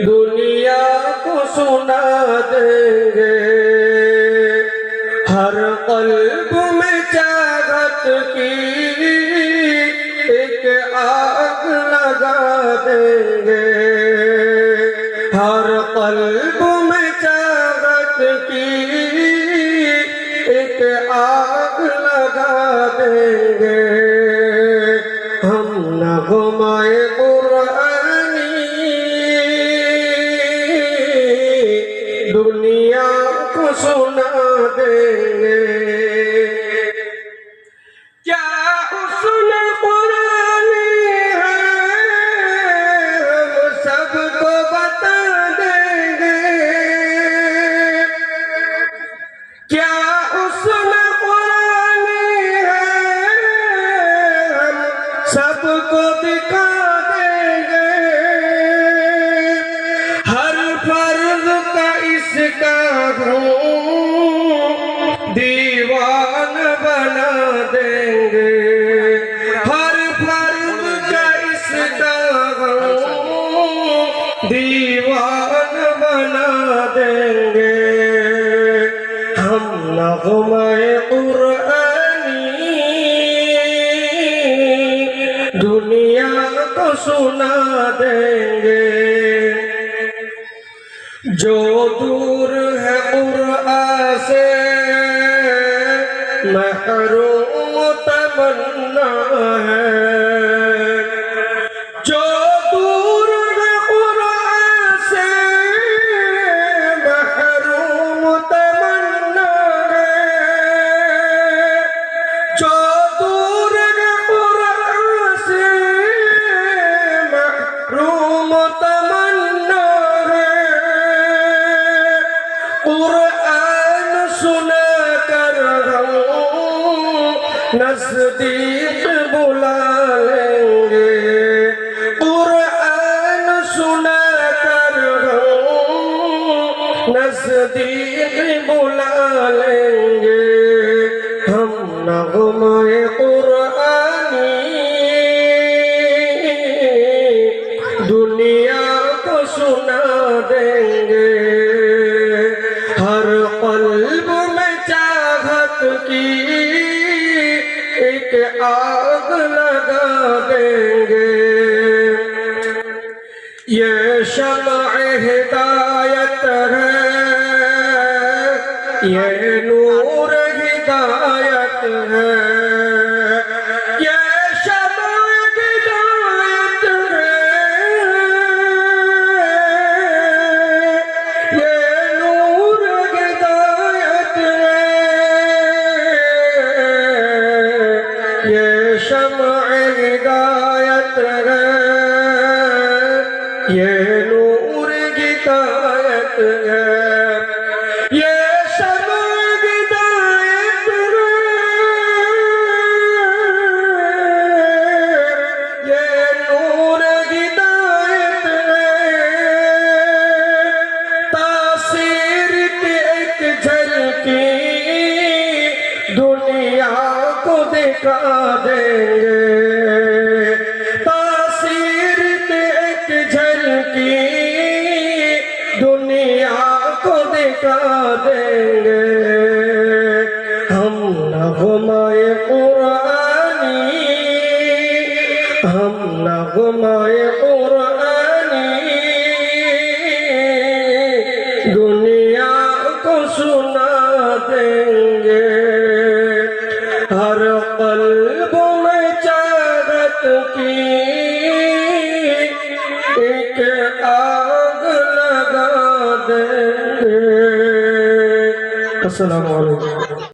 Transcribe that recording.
दुनिया को सुना देंगे, हर क़ल्ब में चाहत की एक आग लगा देंगे, हर क़ल्ब में चाहत की एक आग लगा देंगे। हम नग़्माए कुरानी दुनिया को सुना देंगे। क्या हुस्न कुरानी है हम सबको बता देंगे, क्या हुस्न कुरानी है हम सबको दिखा देंगे। हर फर्ज का इसका दीवान बना देंगे, हर फर्ज का इसका दीवान बना देंगे। हम नग़्माए कुरानी दुनिया को सुना देंगे। जो दूर है कुरान से महरूम तमन्ना है, जो दूर है कुरान से महरूम तमन्ना है, जो दूर है कुरान से महरूम तमन्ना है। कुरान सुना कर हम नज़दीक बुला लेंगे, कुरान सुना कर हम नज़दीक बुला लेंगे। हम नग़्माए कुरानी दुनिया को सुना देंगे, हर क़ल्ब में चाहत की एक आग लगा देंगे। ये शम्अ हिदायत है, ये नूर हिदायत है, ये शम्अ हिदायत है, ये नूर हिदायत है, ये शम्अ हिदायत है, ये नूर हिदायत है, ये शम्अ हिदायत है, ये नूर हिदायत है। तासीर की एक झलकी दुनिया को दिखा देंगे, तासीर की एक झलकी दुनिया को दिखा देंगे। हम नग़्माए कुरानी, हम नग़्माए कुरानी दुनिया को सुना देंगे, हर क़ल्ब में चाहत की एक आग लगा देंगे। अस्सलामु अलैकुम।